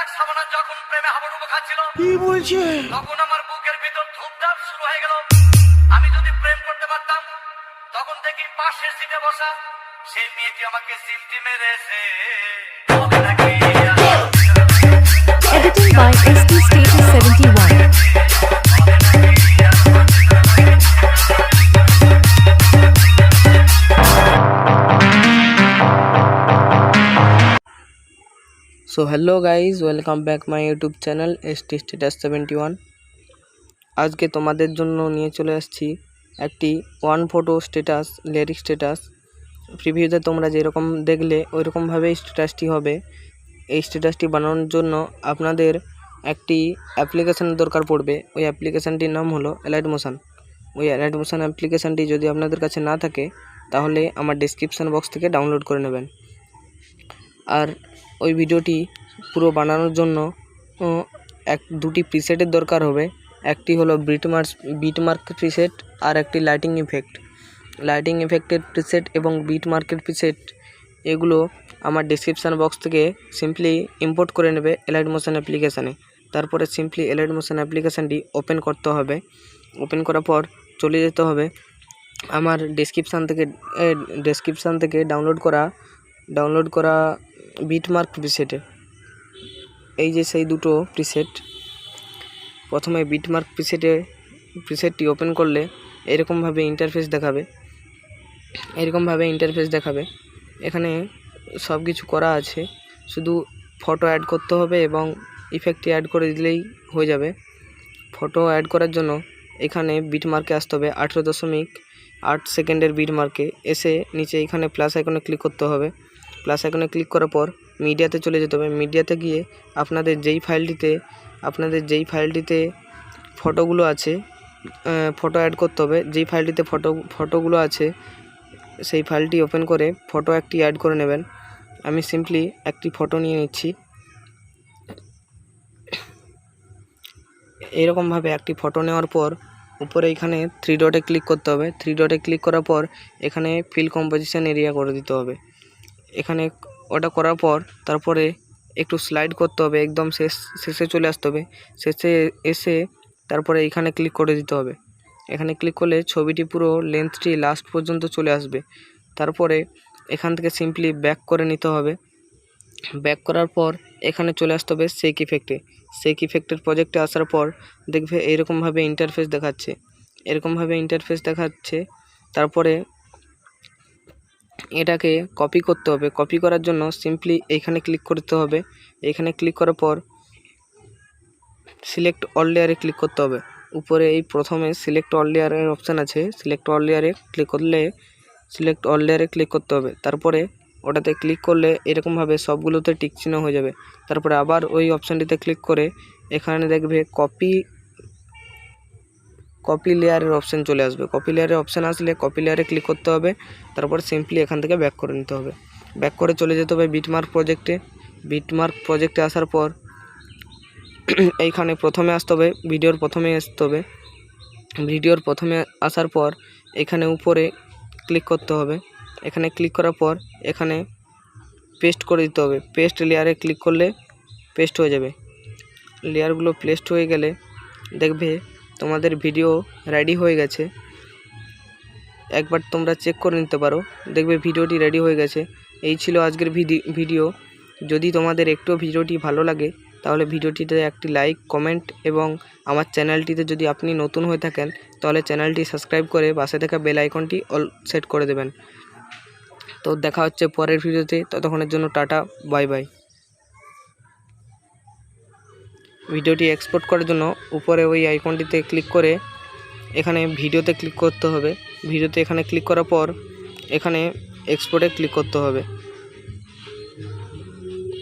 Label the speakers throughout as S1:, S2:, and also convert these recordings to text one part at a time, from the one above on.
S1: যখন প্রেমে হাবুডুবু খাচ্ছিল
S2: কি বলছে?
S1: তখন আমার বুকের ভিতর ধূপধাপ শুরু হয়ে গেল। আমি যদি প্রেম করতে পারতাম, তখন দেখি পাশের সিটে বসা সেই মেয়েটি আমাকে সিমটি মেরেছে।
S3: Editing by ST Status 71.
S2: So hello guys, welcome back my YouTube channel ST Status 71. আজকে তোমাদের জন্য নিয়ে চলে আসছি একটি one photo status, lyric status. প্রিভিউতে তোমরা যেরকম দেখলে ওইরকম ভাবেই স্ট্যাটাসটি হবে। এই স্ট্যাটাসটি বানানোর জন্য আপনাদের একটি অ্যাপ্লিকেশনের দরকার পড়বে। ওই অ্যাপ্লিকেশানটির নাম হলো অ্যালাইট মোশন। ওই অ্যালাইট মোশন অ্যাপ্লিকেশানটি যদি আপনাদের কাছে না থাকে তাহলে আমার ডেসক্রিপশান বক্স থেকে ডাউনলোড করে নেবেন। আর ওই ভিডিওটি পুরো বানানোর জন্য দুটি প্রিসেটের দরকার হবে। একটি হলো বিটমার্ক প্রিসেট আর একটি লাইটিং ইফেক্টের প্রিসেট এবং বিটমার্কের প্রিসেট। এগুলো আমার ডেসক্রিপশান বক্স থেকে সিম্পলি ইম্পোর্ট করে নেবে এলাইট মোশন অ্যাপ্লিকেশানে। তারপরে সিম্পলি এলাইট মোশন অ্যাপ্লিকেশানটি ওপেন করতে হবে। ওপেন করার পর চলে যেতে হবে আমার ডেসক্রিপশান থেকে ডাউনলোড করা বিটমার্ক প্রিসেটে। এই যে সেই দুটো প্রিসেট। প্রথমে বিটমার্ক প্রিসেটটি ওপেন করলে এরকমভাবে ইন্টারফেস দেখাবে। এখানে সব কিছু করা আছে, শুধু ফটো অ্যাড করতে হবে এবং ইফেক্টটি অ্যাড করে দিলেই হয়ে যাবে। ফটো অ্যাড করার জন্য এখানে বিটমার্কে আসতে হবে 18.8 সেকেন্ডের বিটমার্কে এসে নিচে এখানে প্লাস আইকনে ক্লিক করতে হবে। প্লাস আইকনে ক্লিক করার পর মিডিয়াতে চলে যেতে হবে। মিডিয়াতে গিয়ে আপনাদের যেই ফাইলটিতে ফটোগুলো আছে, ফটো অ্যাড করতে হবে। যেই ফাইলটিতে ফটোগুলো আছে সেই ফাইলটি ওপেন করে ফটো একটি অ্যাড করে নেবেন। আমি সিম্পলি একটি ফটো নিয়ে নিচ্ছি। এইরকমভাবে একটি ফটো নেওয়ার পর উপরে এখানে 3 ডটে ক্লিক করতে হবে। 3 ডটে ক্লিক করার পর এখানে ফিল কম্পোজিশন এরিয়া করে দিতে হবে। এখানে ওটা করার পর তারপরে একটু স্লাইড করতে হবে, একদম শেষে চলে আসতে হবে। শেষে এসে তারপরে এখানে ক্লিক করে দিতে হবে। এখানে ক্লিক করলে ছবিটি পুরো লেন্থটি লাস্ট পর্যন্ত চলে আসবে। তারপরে এখান থেকে সিম্পলি ব্যাক করে নিতে হবে। ব্যাক করার পর এখানে চলে আসতে হবে শেক ইফেক্টের প্রজেক্টে আসার পর দেখবে এরকমভাবে ইন্টারফেস দেখাচ্ছে। তারপরে এটাকে কপি করতে হবে। কপি করার জন্য সিম্পলি এইখানে ক্লিক করতে হবে। এখানে ক্লিক করার পর সিলেক্ট অল লেয়ারে ক্লিক করতে হবে। উপরে এই প্রথমে সিলেক্ট অল লেয়ারের অপশান আছে, সিলেক্ট অল লেয়ারে ক্লিক করতে হবে। তারপরে ওটাতে ক্লিক করলে এরকমভাবে সবগুলোতে টিক চিহ্ন হয়ে যাবে। তারপরে আবার ওই অপশানটিতে ক্লিক করে এখানে দেখবে কপি লেয়ারের অপশান চলে আসবে। কপি লেয়ারের অপশান আসলে কপি লেয়ারে ক্লিক করতে হবে। তারপর সিম্পলি এখান থেকে ব্যাক করে নিতে হবে। ব্যাক করে চলে যেতে হবে বিটমার্ক প্রজেক্টে আসার পর এইখানে প্রথমে আসতে হবে, ভিডিওর প্রথমে আসার পর এখানে উপরে ক্লিক করতে হবে। এখানে ক্লিক করার পর এখানে পেস্ট করে দিতে হবে। পেস্ট লেয়ারে ক্লিক করলে পেস্ট হয়ে যাবে। লেয়ারগুলো পেস্ট হয়ে গেলে দেখবে তোমাদের ভিডিও রেডি হয়ে গেছে। একবার তোমরা চেক করে নিতে পারো, দেখবে ভিডিওটি রেডি হয়ে গেছে। এই ছিল আজকের ভিডিও। যদি তোমাদের একটু ভিডিওটি ভালো লাগে তাহলে ভিডিওটিতে একটি লাইক, কমেন্ট এবং আমার চ্যানেলটিতে যদি আপনি নতুন হয়ে থাকেন তাহলে চ্যানেলটি সাবস্ক্রাইব করে পাশে থাকা বেল আইকনটি অল সেট করে দেবেন। তো দেখা হচ্ছে পরের ভিডিওতে, ততক্ষণের জন্য টাটা, বাই বাই। ভিডিওটি এক্সপোর্ট করার জন্য উপরে ওই আইকনটিতে ক্লিক করে এখানে ভিডিওতে ক্লিক করতে হবে। ভিডিওতে এখানে ক্লিক করার পর এখানে এক্সপোর্টে ক্লিক করতে হবে।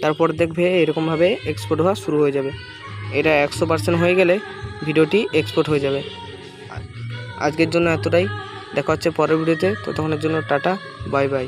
S2: তারপর দেখবে এরকমভাবে এক্সপোর্ট হওয়া শুরু হয়ে যাবে। এটা 100% হয়ে গেলে ভিডিওটি এক্সপোর্ট হয়ে যাবে। আজকের জন্য এতটাই, দেখা হচ্ছে পরের ভিডিওতে, ততক্ষণের জন্য টাটা, বাই বাই।